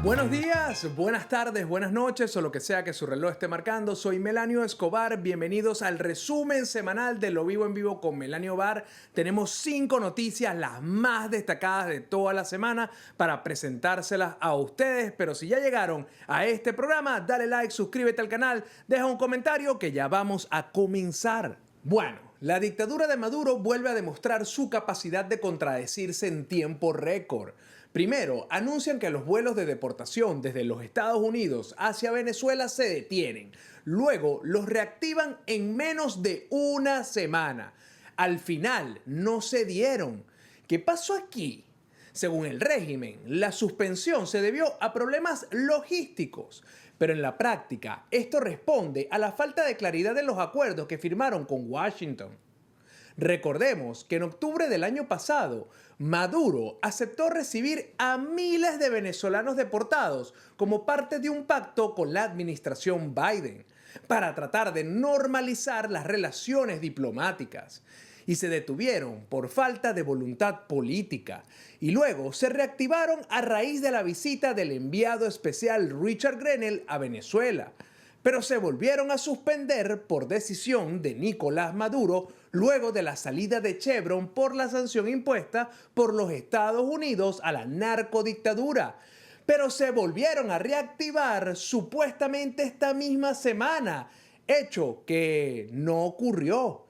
Buenos días, buenas tardes, buenas noches o lo que sea que su reloj esté marcando. Soy Melanio Escobar. Bienvenidos al resumen semanal de Lo Vivo en Vivo con Melanio Bar. Tenemos 5 noticias, las más destacadas de toda la semana, para presentárselas a ustedes. Pero si ya llegaron a este programa, dale like, suscríbete al canal, deja un comentario que ya vamos a comenzar. Bueno, la dictadura de Maduro vuelve a demostrar su capacidad de contradecirse en tiempo récord. Primero, anuncian que los vuelos de deportación desde los Estados Unidos hacia Venezuela se detienen. Luego, los reactivan en menos de una semana. Al final, no se dieron. ¿Qué pasó aquí? Según el régimen, la suspensión se debió a problemas logísticos. Pero en la práctica, esto responde a la falta de claridad de los acuerdos que firmaron con Washington. Recordemos que en octubre del año pasado, Maduro aceptó recibir a miles de venezolanos deportados como parte de un pacto con la administración Biden para tratar de normalizar las relaciones diplomáticas. Y se detuvieron por falta de voluntad política. Y luego se reactivaron a raíz de la visita del enviado especial Richard Grenell a Venezuela. Pero se volvieron a suspender por decisión de Nicolás Maduro luego de la salida de Chevron por la sanción impuesta por los Estados Unidos a la narcodictadura. Pero se volvieron a reactivar supuestamente esta misma semana, hecho que no ocurrió.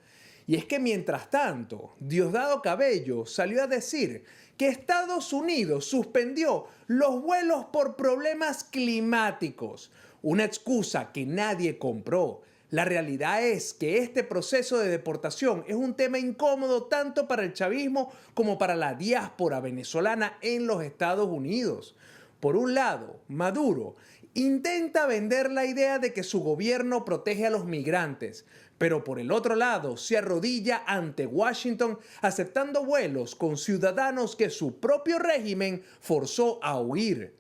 Y es que mientras tanto, Diosdado Cabello salió a decir que Estados Unidos suspendió los vuelos por problemas climáticos. Una excusa que nadie compró. La realidad es que este proceso de deportación es un tema incómodo tanto para el chavismo como para la diáspora venezolana en los Estados Unidos. Por un lado, Maduro intenta vender la idea de que su gobierno protege a los migrantes, pero por el otro lado se arrodilla ante Washington aceptando vuelos con ciudadanos que su propio régimen forzó a huir.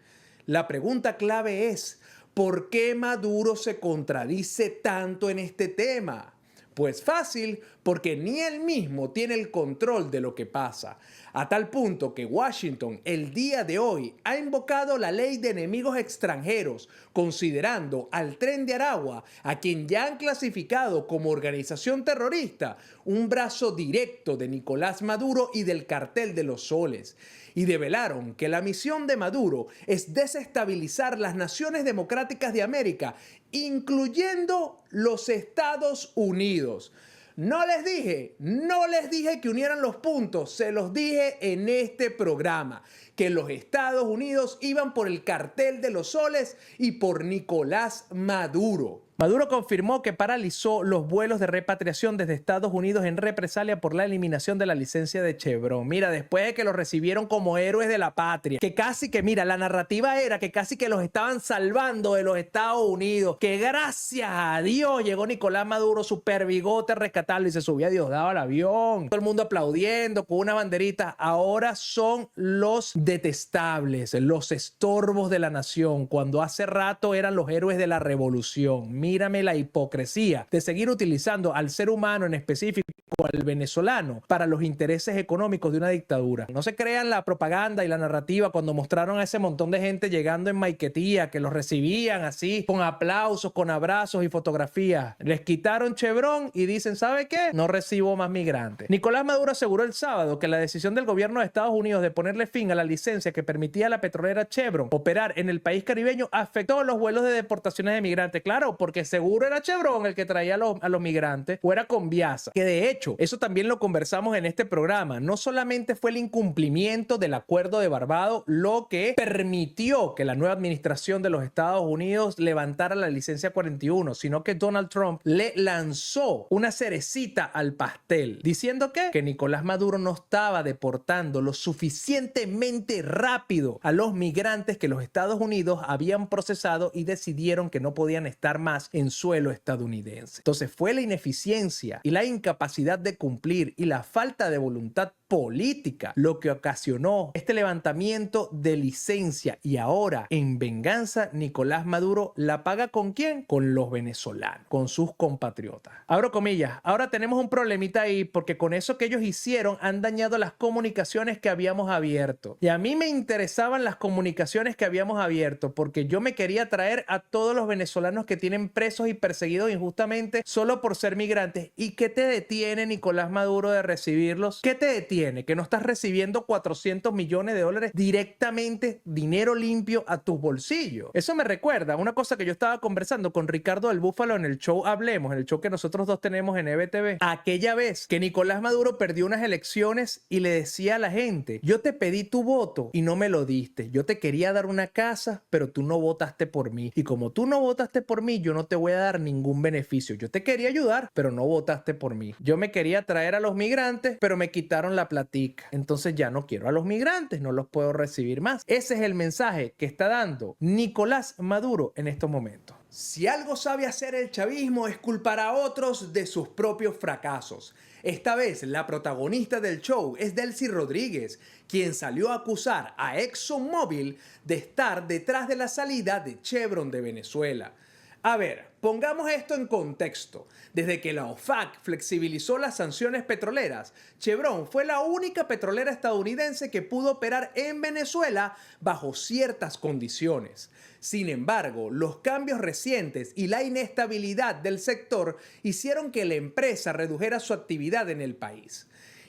La pregunta clave es: ¿por qué Maduro se contradice tanto en este tema? Pues fácil, porque ni él mismo tiene el control de lo que pasa. A tal punto que Washington el día de hoy ha invocado la ley de enemigos extranjeros, considerando al Tren de Aragua, a quien ya han clasificado como organización terrorista, un brazo directo de Nicolás Maduro y del Cartel de los Soles. Y develaron que la misión de Maduro es desestabilizar las naciones democráticas de América, incluyendo los Estados Unidos. No les dije que unieran los puntos, se los dije en este programa, que los Estados Unidos iban por el Cartel de los Soles y por Nicolás Maduro. Maduro confirmó que paralizó los vuelos de repatriación desde Estados Unidos en represalia por la eliminación de la licencia de Chevron. Mira, después de que los recibieron como héroes de la patria, que casi que, mira, la narrativa era que casi que los estaban salvando de los Estados Unidos, que gracias a Dios llegó Nicolás Maduro, super bigote, a rescatarlo, y se subía Diosdado al avión. Todo el mundo aplaudiendo con una banderita. Ahora son los detestables, los estorbos de la nación, cuando hace rato eran los héroes de la revolución. Mírame la hipocresía de seguir utilizando al ser humano, en específico al venezolano, para los intereses económicos de una dictadura. No se crean la propaganda y la narrativa cuando mostraron a ese montón de gente llegando en Maiquetía, que los recibían así, con aplausos, con abrazos y fotografías. Les quitaron Chevron y dicen, ¿sabe qué? No recibo más migrantes. Nicolás Maduro aseguró el sábado que la decisión del gobierno de Estados Unidos de ponerle fin a la licencia que permitía a la petrolera Chevron operar en el país caribeño afectó los vuelos de deportaciones de migrantes. Claro, porque seguro era Chevron el que traía a los migrantes, o era Conviasa, que de hecho, eso también lo conversamos en este programa. No solamente fue el incumplimiento del acuerdo de Barbados lo que permitió que la nueva administración de los Estados Unidos levantara la licencia 41, sino que Donald Trump le lanzó una cerecita al pastel, diciendo que Nicolás Maduro no estaba deportando lo suficientemente rápido a los migrantes que los Estados Unidos habían procesado y decidieron que no podían estar más en suelo estadounidense. Entonces fue la ineficiencia y la incapacidad de cumplir y la falta de voluntad política, lo que ocasionó este levantamiento de licencia. Y ahora, en venganza, Nicolás Maduro la paga ¿con quién? Con los venezolanos, con sus compatriotas. Abro comillas, ahora tenemos un problemita ahí porque con eso que ellos hicieron han dañado las comunicaciones que habíamos abierto. Y a mí me interesaban las comunicaciones que habíamos abierto porque yo me quería traer a todos los venezolanos que tienen presos y perseguidos injustamente solo por ser migrantes. ¿Y qué te detiene, Nicolás Maduro, de recibirlos? ¿Qué te detiene? Que no estás recibiendo 400 millones de dólares directamente, dinero limpio a tus bolsillos. Eso me recuerda a una cosa que yo estaba conversando con Ricardo del Búfalo en el show Hablemos, en el show que nosotros dos tenemos en EBTV. Aquella vez que Nicolás Maduro perdió unas elecciones y le decía a la gente, yo te pedí tu voto y no me lo diste. Yo te quería dar una casa, pero tú no votaste por mí. Y como tú no votaste por mí, yo no te voy a dar ningún beneficio. Yo te quería ayudar, pero no votaste por mí. Yo me quería traer a los migrantes, pero me quitaron la platica. Entonces ya no quiero a los migrantes, no los puedo recibir más. Ese es el mensaje que está dando Nicolás Maduro en estos momentos. Si algo sabe hacer el chavismo es culpar a otros de sus propios fracasos. Esta vez la protagonista del show es Delcy Rodríguez, quien salió a acusar a ExxonMobil de estar detrás de la salida de Chevron de Venezuela. A ver, pongamos esto en contexto. Desde que la OFAC flexibilizó las sanciones petroleras, Chevron fue la única petrolera estadounidense que pudo operar en Venezuela bajo ciertas condiciones. Sin embargo, los cambios recientes y la inestabilidad del sector hicieron que la empresa redujera su actividad en el país.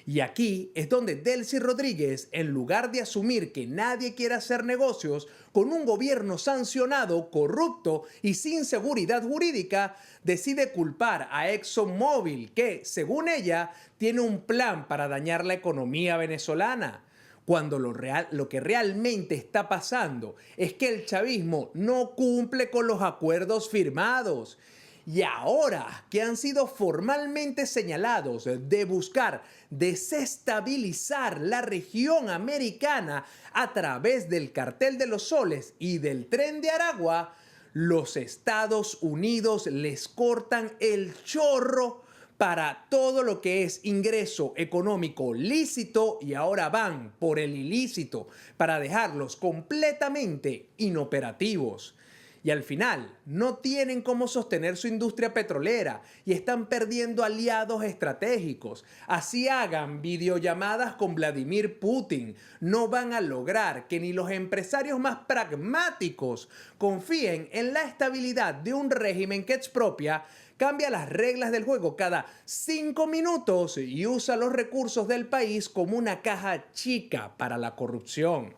Y aquí es donde Delcy Rodríguez, en lugar de asumir que nadie quiere hacer negocios con un gobierno sancionado, corrupto y sin seguridad jurídica, decide culpar a ExxonMobil, que, según ella, tiene un plan para dañar la economía venezolana. Cuando lo que realmente está pasando es que el chavismo no cumple con los acuerdos firmados. Y ahora que han sido formalmente señalados de buscar desestabilizar la región americana a través del Cartel de los Soles y del Tren de Aragua, los Estados Unidos les cortan el chorro para todo lo que es ingreso económico lícito y ahora van por el ilícito para dejarlos completamente inoperativos. Y al final no tienen cómo sostener su industria petrolera y están perdiendo aliados estratégicos. Así hagan videollamadas con Vladimir Putin, no van a lograr que ni los empresarios más pragmáticos confíen en la estabilidad de un régimen que expropia, cambia las reglas del juego cada 5 minutos y usa los recursos del país como una caja chica para la corrupción.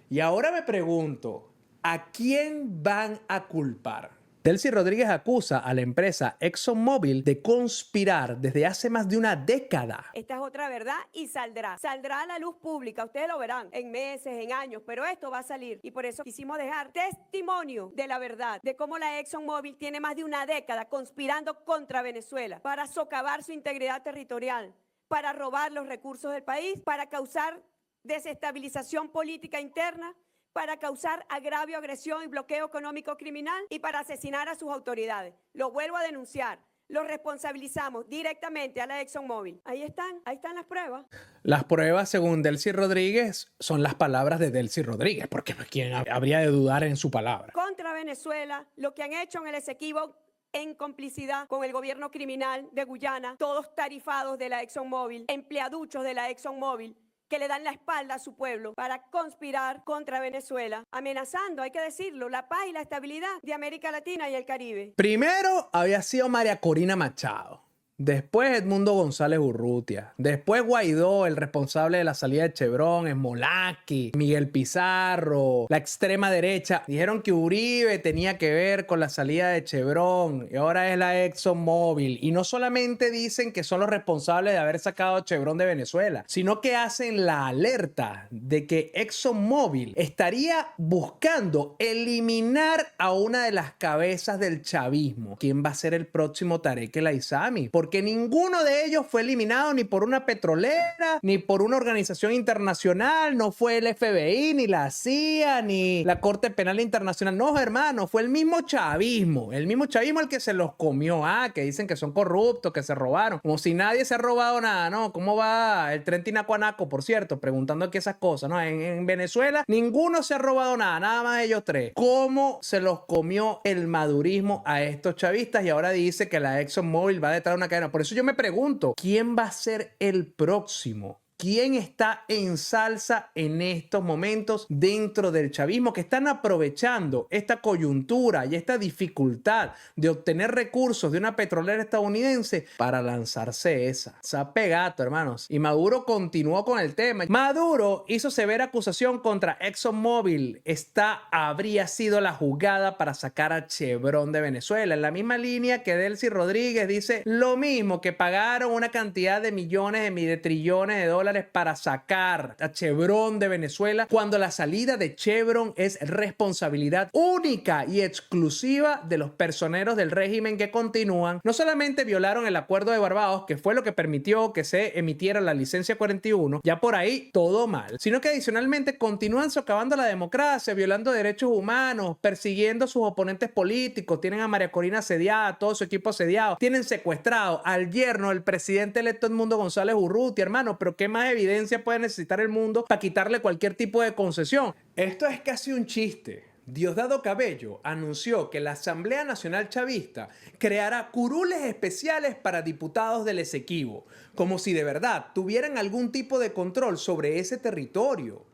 Y ahora me pregunto, ¿a quién van a culpar? Delcy Rodríguez acusa a la empresa ExxonMobil de conspirar desde hace más de una década. Esta es otra verdad y saldrá a la luz pública, ustedes lo verán en meses, en años, pero esto va a salir y por eso quisimos dejar testimonio de la verdad, de cómo la ExxonMobil tiene más de una década conspirando contra Venezuela para socavar su integridad territorial, para robar los recursos del país, para causar desestabilización política interna, para causar agravio, agresión y bloqueo económico criminal y para asesinar a sus autoridades. Lo vuelvo a denunciar. Lo responsabilizamos directamente a la ExxonMobil. Ahí están las pruebas. Las pruebas, según Delcy Rodríguez, son las palabras de Delcy Rodríguez, porque ¿quién habría de dudar en su palabra? Contra Venezuela, lo que han hecho en el Esequibo en complicidad con el gobierno criminal de Guyana, todos tarifados de la ExxonMobil, empleaduchos de la ExxonMobil, que le dan la espalda a su pueblo para conspirar contra Venezuela, amenazando, hay que decirlo, la paz y la estabilidad de América Latina y el Caribe. Primero había sido María Corina Machado. Después Edmundo González Urrutia. Después Guaidó, el responsable de la salida de Chevron, Smolaki, Miguel Pizarro, la extrema derecha. Dijeron que Uribe tenía que ver con la salida de Chevron y ahora es la ExxonMobil. Y no solamente dicen que son los responsables de haber sacado Chevron de Venezuela, sino que hacen la alerta de que ExxonMobil estaría buscando eliminar a una de las cabezas del chavismo. ¿Quién va a ser el próximo Tarek El Aissami? porque ninguno de ellos fue eliminado ni por una petrolera, ni por una organización internacional, no fue el FBI, ni la CIA, ni la Corte Penal Internacional. No, hermano, fue el mismo chavismo el que se los comió. Que dicen que son corruptos, que se robaron, como si nadie se ha robado nada, ¿no? ¿Cómo va el tren Tinacuanaco, por cierto? Preguntando aquí esas cosas, ¿no? En Venezuela ninguno se ha robado nada más ellos tres. ¿Cómo se los comió el madurismo a estos chavistas? Y ahora dice que la ExxonMobil va detrás de una cadena. Por eso yo me pregunto, ¿quién va a ser el próximo? ¿Quién está en salsa en estos momentos dentro del chavismo que están aprovechando esta coyuntura y esta dificultad de obtener recursos de una petrolera estadounidense para lanzarse esa? Sape gato, hermanos. Y Maduro continuó con el tema. Maduro hizo severa acusación contra ExxonMobil. Esta habría sido la jugada para sacar a Chevron de Venezuela. En la misma línea que Delcy Rodríguez dice lo mismo, que pagaron una cantidad de millones, de trillones de dólares para sacar a Chevron de Venezuela, cuando la salida de Chevron es responsabilidad única y exclusiva de los personeros del régimen que continúan. No solamente violaron el acuerdo de Barbados, que fue lo que permitió que se emitiera la licencia 41, ya por ahí todo mal, sino que adicionalmente continúan socavando la democracia, violando derechos humanos, persiguiendo a sus oponentes políticos. Tienen a María Corina asediada, todo su equipo asediado, tienen secuestrado al yerno del presidente electo Edmundo González Urrutia, hermano. Pero ¿qué más evidencia puede necesitar el mundo para quitarle cualquier tipo de concesión? Esto es casi un chiste. Diosdado Cabello anunció que la Asamblea Nacional Chavista creará curules especiales para diputados del Esequibo, como si de verdad tuvieran algún tipo de control sobre ese territorio.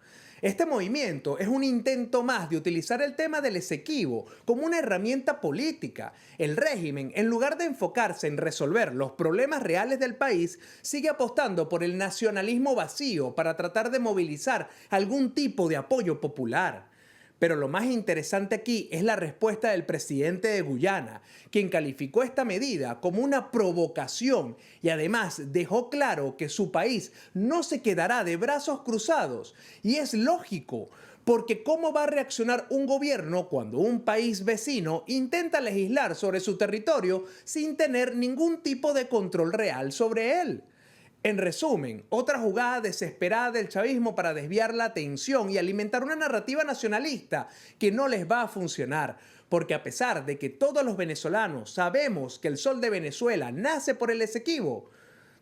Este movimiento es un intento más de utilizar el tema del Esequibo como una herramienta política. El régimen, en lugar de enfocarse en resolver los problemas reales del país, sigue apostando por el nacionalismo vacío para tratar de movilizar algún tipo de apoyo popular. Pero lo más interesante aquí es la respuesta del presidente de Guyana, quien calificó esta medida como una provocación y además dejó claro que su país no se quedará de brazos cruzados. Y es lógico, porque ¿cómo va a reaccionar un gobierno cuando un país vecino intenta legislar sobre su territorio sin tener ningún tipo de control real sobre él? En resumen, otra jugada desesperada del chavismo para desviar la atención y alimentar una narrativa nacionalista que no les va a funcionar. Porque a pesar de que todos los venezolanos sabemos que el sol de Venezuela nace por el Esequibo,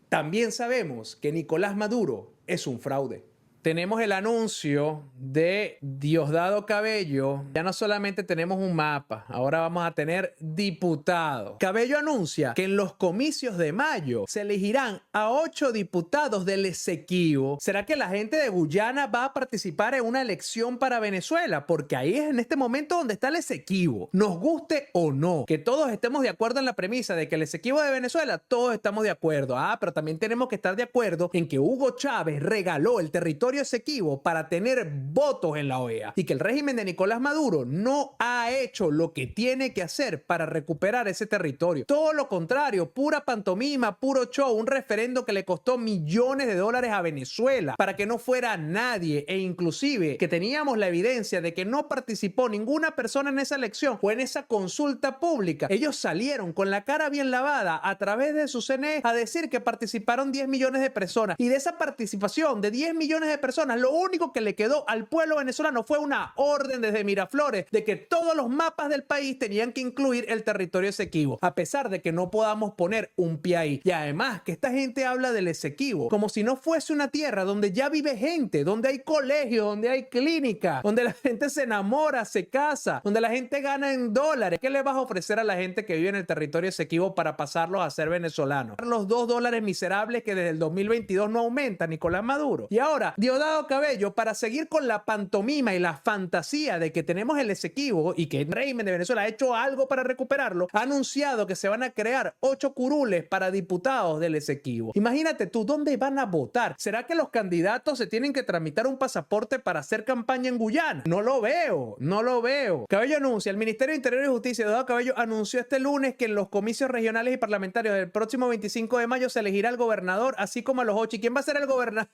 también sabemos que Nicolás Maduro es un fraude. Tenemos el anuncio de Diosdado Cabello. Ya no solamente tenemos un mapa, ahora vamos a tener diputados. Cabello anuncia que en los comicios de mayo se elegirán a 8 diputados del Esequibo. ¿Será que la gente de Guyana va a participar en una elección para Venezuela? Porque ahí es en este momento donde está el Esequibo. Nos guste o no, que todos estemos de acuerdo en la premisa de que el Esequibo de Venezuela, todos estamos de acuerdo. Pero también tenemos que estar de acuerdo en que Hugo Chávez regaló el territorio Esequibo para tener votos en la OEA y que el régimen de Nicolás Maduro no ha hecho lo que tiene que hacer para recuperar ese territorio. Todo lo contrario, pura pantomima, puro show, un referendo que le costó millones de dólares a Venezuela para que no fuera nadie, e inclusive que teníamos la evidencia de que no participó ninguna persona en esa elección o en esa consulta pública. Ellos salieron con la cara bien lavada a través de su CNE a decir que participaron 10 millones de personas, y de esa participación de 10 millones de personas, lo único que le quedó al pueblo venezolano fue una orden desde Miraflores de que todos los mapas del país tenían que incluir el territorio Esequibo, a pesar de que no podamos poner un pie ahí. Y además que esta gente habla del Esequibo como si no fuese una tierra donde ya vive gente, donde hay colegio, donde hay clínica, donde la gente se enamora, se casa, donde la gente gana en dólares. ¿Qué le vas a ofrecer a la gente que vive en el territorio Esequibo para pasarlos a ser venezolanos? Los $2 miserables que desde el 2022 no aumentan Nicolás Maduro. Y ahora Diosdado Cabello, para seguir con la pantomima y la fantasía de que tenemos el Esequibo y que el régimen de Venezuela ha hecho algo para recuperarlo, ha anunciado que se van a crear 8 curules para diputados del Esequibo. Imagínate tú, ¿dónde van a votar? ¿Será que los candidatos se tienen que tramitar un pasaporte para hacer campaña en Guyana? No lo veo, no lo veo. Cabello anuncia, el Ministerio de Interior y Justicia, Diosdado Cabello, anunció este lunes que en los comicios regionales y parlamentarios del próximo 25 de mayo se elegirá al gobernador, así como a los 8. ¿Y quién va a ser el gobernador?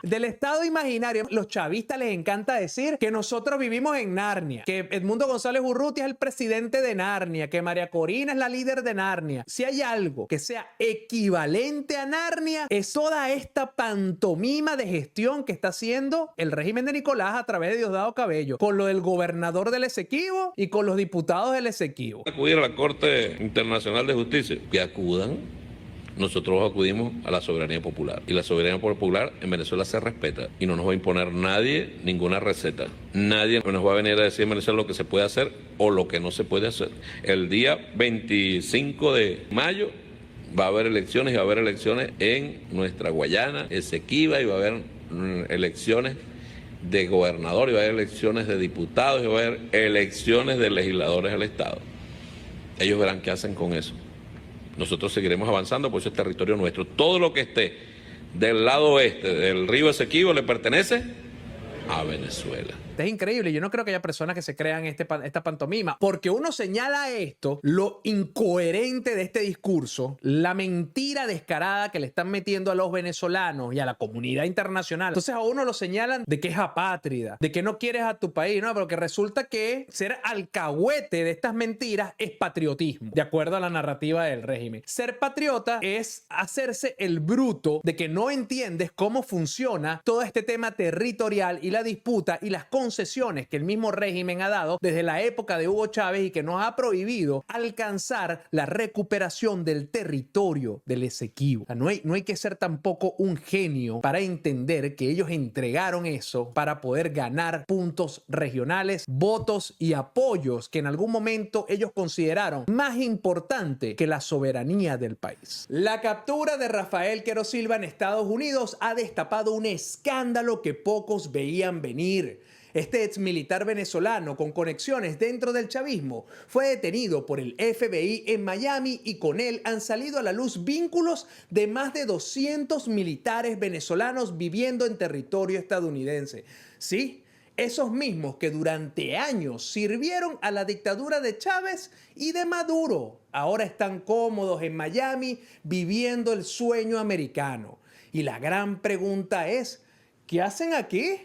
Del estado imaginario. Los chavistas les encanta decir que nosotros vivimos en Narnia, que Edmundo González Urrutia es el presidente de Narnia, que María Corina es la líder de Narnia. Si hay algo que sea equivalente a Narnia, es toda esta pantomima de gestión que está haciendo el régimen de Nicolás a través de Diosdado Cabello, con lo del gobernador del Esequibo y con los diputados del Esequibo. Acudir a la Corte Internacional de Justicia, que acudan. Nosotros acudimos a la soberanía popular y la soberanía popular en Venezuela se respeta y no nos va a imponer nadie ninguna receta. Nadie nos va a venir a decir en Venezuela lo que se puede hacer o lo que no se puede hacer. El día 25 de mayo va a haber elecciones y va a haber elecciones en nuestra Guayana, Esequiba, y va a haber elecciones de gobernador, y va a haber elecciones de diputados, y va a haber elecciones de legisladores del Estado. Ellos verán qué hacen con eso. Nosotros seguiremos avanzando, porque eso es territorio nuestro. Todo lo que esté del lado oeste del río Esequibo le pertenece a Venezuela. Es increíble. Yo no creo que haya personas que se crean esta pantomima, porque uno señala esto, lo incoherente de este discurso, la mentira descarada que le están metiendo a los venezolanos y a la comunidad internacional. Entonces a uno lo señalan de que es apátrida, de que no quieres a tu país, ¿no? Pero que resulta que ser alcahuete de estas mentiras es patriotismo, de acuerdo a la narrativa del régimen. Ser patriota es hacerse el bruto de que no entiendes cómo funciona todo este tema territorial y la disputa y las concesiones que el mismo régimen ha dado desde la época de Hugo Chávez y que nos ha prohibido alcanzar la recuperación del territorio del Esequibo. O sea, no hay que ser tampoco un genio para entender que ellos entregaron eso para poder ganar puntos regionales, votos y apoyos que en algún momento ellos consideraron más importante que la soberanía del país. La captura de Rafael Quero Silva en Estados Unidos ha destapado un escándalo que pocos veían venir. Este ex militar venezolano con conexiones dentro del chavismo fue detenido por el FBI en Miami y con él han salido a la luz vínculos de más de 200 militares venezolanos viviendo en territorio estadounidense. Sí, esos mismos que durante años sirvieron a la dictadura de Chávez y de Maduro. Ahora están cómodos en Miami viviendo el sueño americano. Y la gran pregunta es, ¿qué hacen aquí?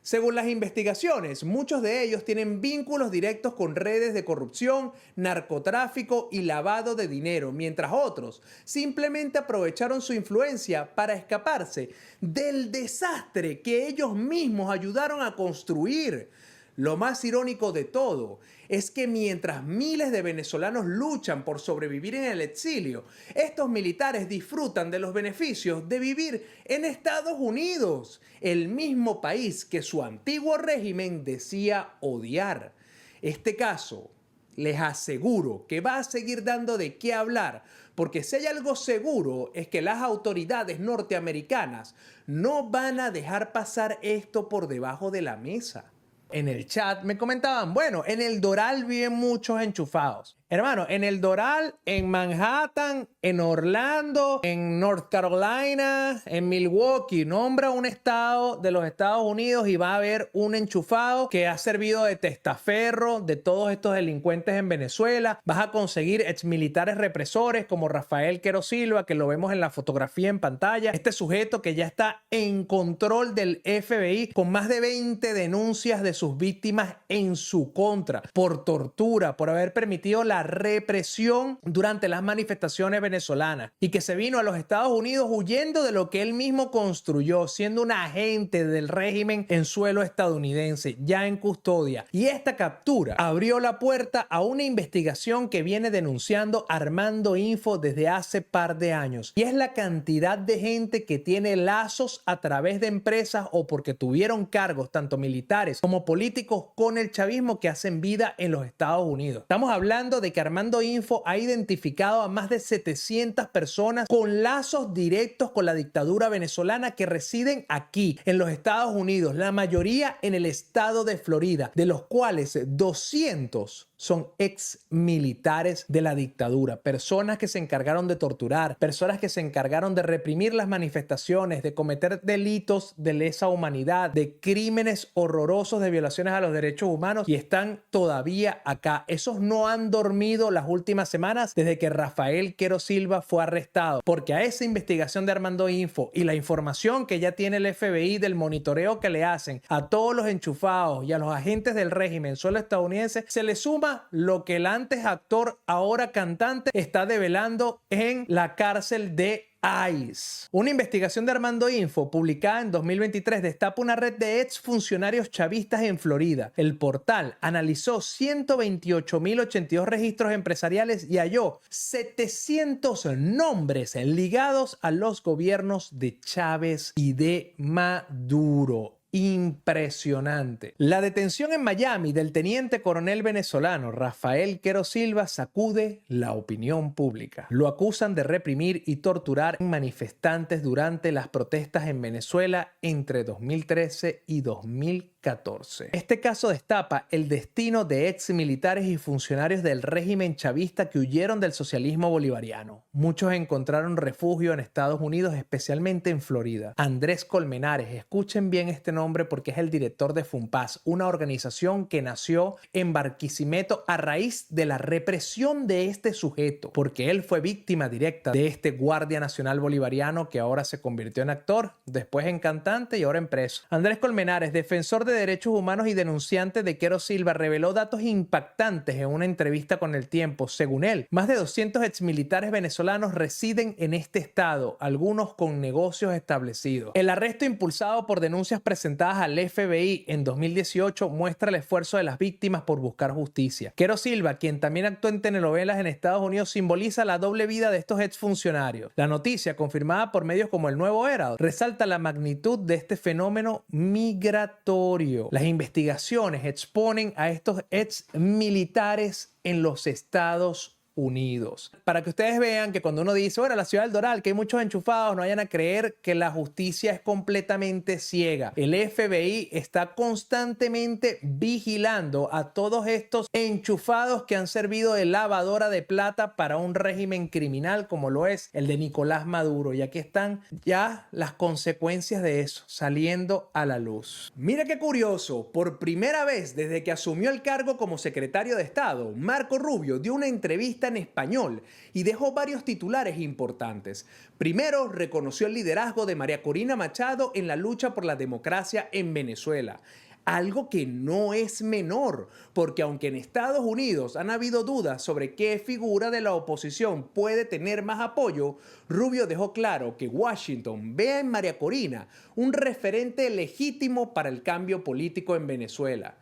Según las investigaciones, muchos de ellos tienen vínculos directos con redes de corrupción, narcotráfico y lavado de dinero, mientras otros simplemente aprovecharon su influencia para escaparse del desastre que ellos mismos ayudaron a construir. Lo más irónico de todo es que mientras miles de venezolanos luchan por sobrevivir en el exilio, estos militares disfrutan de los beneficios de vivir en Estados Unidos, el mismo país que su antiguo régimen decía odiar. Este caso, les aseguro que va a seguir dando de qué hablar, porque si hay algo seguro es que las autoridades norteamericanas no van a dejar pasar esto por debajo de la mesa. En el chat me comentaban, bueno, en el Doral viven muchos enchufados. Hermano, en el Doral, en Manhattan, en Orlando, en North Carolina, en Milwaukee, nombra un estado de los Estados Unidos y va a haber un enchufado que ha servido de testaferro de todos estos delincuentes en Venezuela. Vas a conseguir exmilitares represores como Rafael Quero Silva, que lo vemos en la fotografía en pantalla. Este sujeto que ya está en control del FBI con más de 20 denuncias de sus víctimas en su contra por tortura, por haber permitido la represión durante las manifestaciones venezolanas y que se vino a los Estados Unidos huyendo de lo que él mismo construyó, siendo un agente del régimen en suelo estadounidense, ya en custodia. Y esta captura abrió la puerta a una investigación que viene denunciando Armando Info desde hace par de años. Y es la cantidad de gente que tiene lazos a través de empresas o porque tuvieron cargos tanto militares como políticos con el chavismo que hacen vida en los Estados Unidos. Estamos hablando de que Armando Info ha identificado a más de 700 personas con lazos directos con la dictadura venezolana que residen aquí en los Estados Unidos, la mayoría en el estado de Florida, de los cuales 200 son ex militares de la dictadura, personas que se encargaron de torturar, personas que se encargaron de reprimir las manifestaciones, de cometer delitos de lesa humanidad, de crímenes horrorosos de violaciones a los derechos humanos y están todavía acá. Esos no han dormido las últimas semanas desde que Rafael Quero Silva fue arrestado, porque a esa investigación de Armando Info y la información que ya tiene el FBI del monitoreo que le hacen a todos los enchufados y a los agentes del régimen suelo estadounidense, se le suma lo que el antes actor, ahora cantante, está develando en la cárcel de ICE. Una investigación de Armando Info publicada en 2023 destapa una red de exfuncionarios chavistas en Florida. El portal analizó 128.082 registros empresariales y halló 700 nombres ligados a los gobiernos de Chávez y de Maduro. Impresionante. La detención en Miami del teniente coronel venezolano Rafael Quero Silva sacude la opinión pública. Lo acusan de reprimir y torturar manifestantes durante las protestas en Venezuela entre 2013 y 2014. Este caso destapa el destino de ex militares y funcionarios del régimen chavista que huyeron del socialismo bolivariano. Muchos encontraron refugio en Estados Unidos, especialmente en Florida. Andrés Colmenares, escuchen bien este nombre porque es el director de FUNPAS, una organización que nació en Barquisimeto a raíz de la represión de este sujeto, porque él fue víctima directa de este guardia nacional bolivariano que ahora se convirtió en actor, después en cantante y ahora en preso. Andrés Colmenares, defensor de derechos humanos y denunciante de Quero Silva, reveló datos impactantes en una entrevista con El Tiempo. Según él, más de 200 exmilitares venezolanos residen en este estado, algunos con negocios establecidos. El arresto impulsado por denuncias presentadas al FBI en 2018 muestra el esfuerzo de las víctimas por buscar justicia. Quero Silva, quien también actuó en telenovelas en Estados Unidos, simboliza la doble vida de estos exfuncionarios. La noticia, confirmada por medios como El Nuevo Herald, resalta la magnitud de este fenómeno migratorio. Las investigaciones exponen a estos exmilitares en los Estados Unidos. Para que ustedes vean que cuando uno dice, bueno, la ciudad del Doral, que hay muchos enchufados, no vayan a creer que la justicia es completamente ciega. El FBI está constantemente vigilando a todos estos enchufados que han servido de lavadora de plata para un régimen criminal como lo es el de Nicolás Maduro. Y aquí están ya las consecuencias de eso saliendo a la luz. Mira qué curioso, por primera vez desde que asumió el cargo como secretario de Estado, Marco Rubio dio una entrevista en español y dejó varios titulares importantes. Primero, reconoció el liderazgo de María Corina Machado en la lucha por la democracia en Venezuela. Algo que no es menor, porque aunque en Estados Unidos han habido dudas sobre qué figura de la oposición puede tener más apoyo, Rubio dejó claro que Washington ve en María Corina un referente legítimo para el cambio político en Venezuela.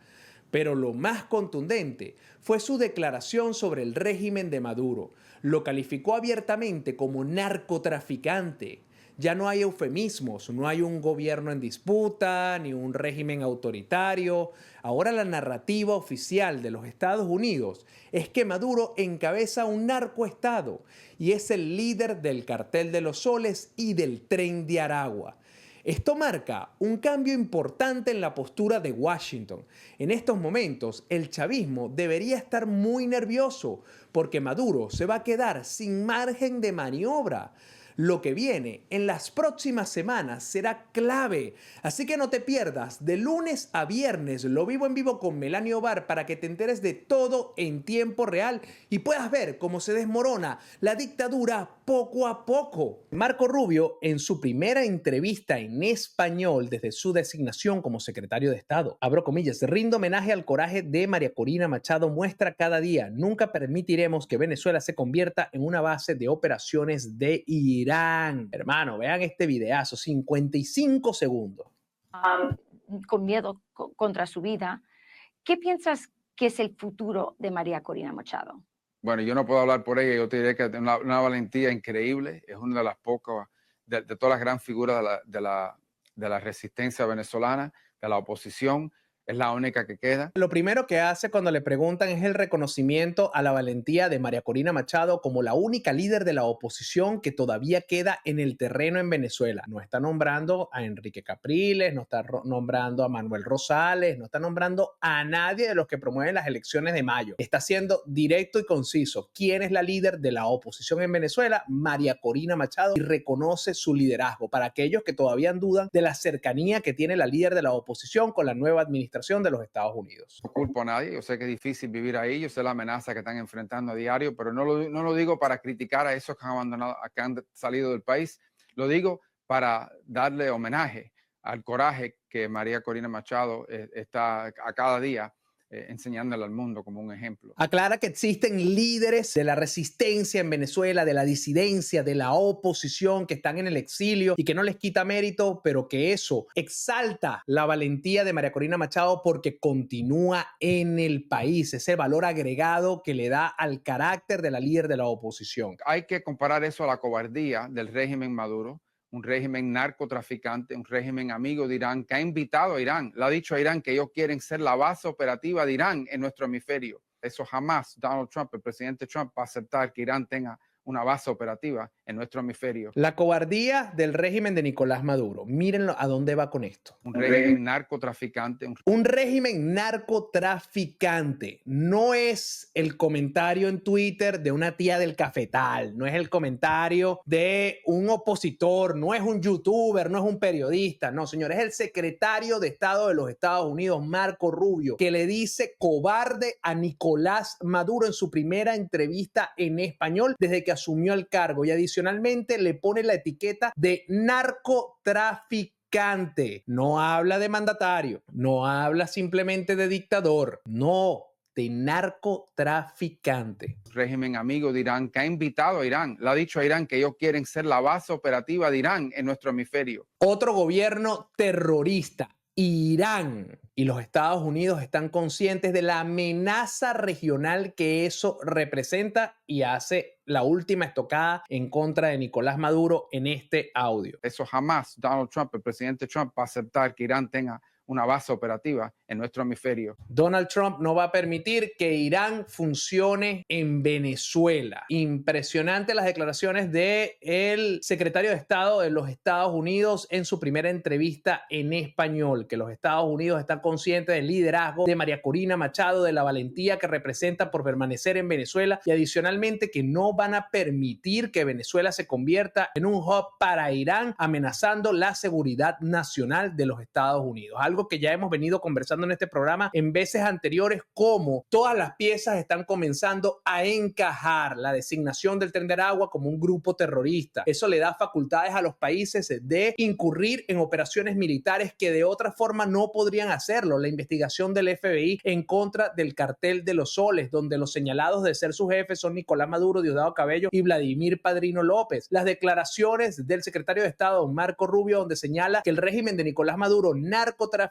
Pero lo más contundente fue su declaración sobre el régimen de Maduro. Lo calificó abiertamente como narcotraficante. Ya no hay eufemismos, no hay un gobierno en disputa, ni un régimen autoritario. Ahora la narrativa oficial de los Estados Unidos es que Maduro encabeza un narcoestado y es el líder del Cartel de los Soles y del Tren de Aragua. Esto marca un cambio importante en la postura de Washington. En estos momentos, el chavismo debería estar muy nervioso porque Maduro se va a quedar sin margen de maniobra. Lo que viene en las próximas semanas será clave, así que no te pierdas de lunes a viernes Lo Vivo en Vivo con Melanio Bar para que te enteres de todo en tiempo real y puedas ver cómo se desmorona la dictadura poco a poco. Marco Rubio, en su primera entrevista en español desde su designación como secretario de Estado, abro comillas, rindo homenaje al coraje de María Corina Machado, muestra cada día, nunca permitiremos que Venezuela se convierta en una base de operaciones de Irán. Hermano, vean este videazo, 55 segundos. Con miedo contra su vida. ¿Qué piensas que es el futuro de María Corina Machado? Bueno, yo no puedo hablar por ella, yo te diré que tiene una valentía increíble, es una de las pocas, de todas las grandes figuras de la resistencia venezolana, de la oposición. es la única que queda. Lo primero que hace cuando le preguntan es el reconocimiento a la valentía de María Corina Machado como la única líder de la oposición que todavía queda en el terreno en Venezuela. No está nombrando a Enrique Capriles, no está nombrando a Manuel Rosales, no está nombrando a nadie de los que promueven las elecciones de mayo. Está siendo directo y conciso. ¿Quién es la líder de la oposición en Venezuela? María Corina Machado, y reconoce su liderazgo. Para aquellos que todavía dudan de la cercanía que tiene la líder de la oposición con la nueva administración de los Estados Unidos. No culpo a nadie, yo sé que es difícil vivir ahí, yo sé la amenaza que están enfrentando a diario, pero no lo digo para criticar a esos que han abandonado, que han salido del país, lo digo para darle homenaje al coraje que María Corina Machado está a cada día enseñándole al mundo como un ejemplo. Aclara que existen líderes de la resistencia en Venezuela, de la disidencia, de la oposición que están en el exilio y que no les quita mérito, pero que eso exalta la valentía de María Corina Machado porque continúa en el país. Ese valor agregado que le da al carácter de la líder de la oposición. Hay que comparar eso a la cobardía del régimen Maduro, un régimen narcotraficante, un régimen amigo de Irán, que ha invitado a Irán, le ha dicho a Irán que ellos quieren ser la base operativa de Irán en nuestro hemisferio. Eso jamás Donald Trump, el presidente Trump, va a aceptar que Irán tenga una base operativa en nuestro hemisferio. La cobardía del régimen de Nicolás Maduro. Mírenlo a dónde va con esto. Un régimen narcotraficante. Un régimen narcotraficante. No es el comentario en Twitter de una tía del cafetal, no es el comentario de un opositor, no es un youtuber, no es un periodista. No, señores, es el secretario de Estado de los Estados Unidos, Marco Rubio, que le dice cobarde a Nicolás Maduro en su primera entrevista en español desde que asumió el cargo, y adicionalmente le pone la etiqueta de narcotraficante. No habla de mandatario, no habla simplemente de dictador, no, de narcotraficante. Régimen amigo de Irán que ha invitado a Irán, le ha dicho a Irán que ellos quieren ser la base operativa de Irán en nuestro hemisferio. Otro gobierno terrorista. Irán y los Estados Unidos están conscientes de la amenaza regional que eso representa y hace la última estocada en contra de Nicolás Maduro en este audio. Eso jamás Donald Trump, el presidente Trump, va a aceptar que Irán tenga una base operativa en nuestro hemisferio. Donald Trump no va a permitir que Irán funcione en Venezuela. Impresionante las declaraciones del secretario de Estado de los Estados Unidos en su primera entrevista en español, que los Estados Unidos están conscientes del liderazgo de María Corina Machado, de la valentía que representa por permanecer en Venezuela, y adicionalmente que no van a permitir que Venezuela se convierta en un hub para Irán, amenazando la seguridad nacional de los Estados Unidos. Algo que ya hemos venido conversando en este programa en veces anteriores, como todas las piezas están comenzando a encajar. La designación del Tren de Aragua como un grupo terrorista, eso le da facultades a los países de incurrir en operaciones militares que de otra forma no podrían hacerlo. La investigación del FBI en contra del cartel de los soles, donde los señalados de ser sus jefes son Nicolás Maduro, Diosdado Cabello y Vladimir Padrino López. Las declaraciones del secretario de Estado Marco Rubio, donde señala que el régimen de Nicolás Maduro, narcotraficante,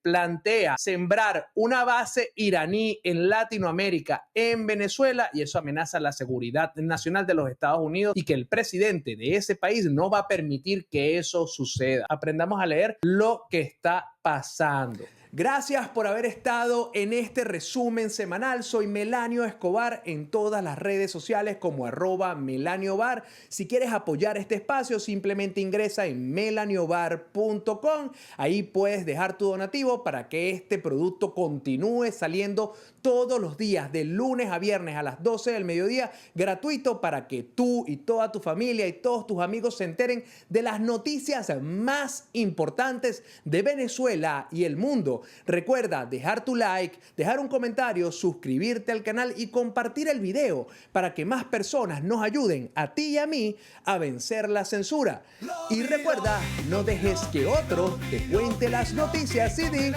plantea sembrar una base iraní en Latinoamérica, en Venezuela, y eso amenaza la seguridad nacional de los Estados Unidos, y que el presidente de ese país no va a permitir que eso suceda. Aprendamos a leer lo que está pasando. Gracias por haber estado en este resumen semanal. Soy Melanio Escobar en todas las redes sociales como @melaniobar. Si quieres apoyar este espacio, simplemente ingresa en melaniobar.com. Ahí puedes dejar tu donativo para que este producto continúe saliendo todos los días, de lunes a viernes a las 12 del mediodía, gratuito, para que tú y toda tu familia y todos tus amigos se enteren de las noticias más importantes de Venezuela y el mundo. Recuerda dejar tu like, dejar un comentario, suscribirte al canal y compartir el video para que más personas nos ayuden a ti y a mí a vencer la censura. Y recuerda, no dejes que otro te cuente las noticias y di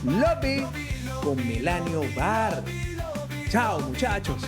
Lobby con Melanio Bar. Chao, muchachos.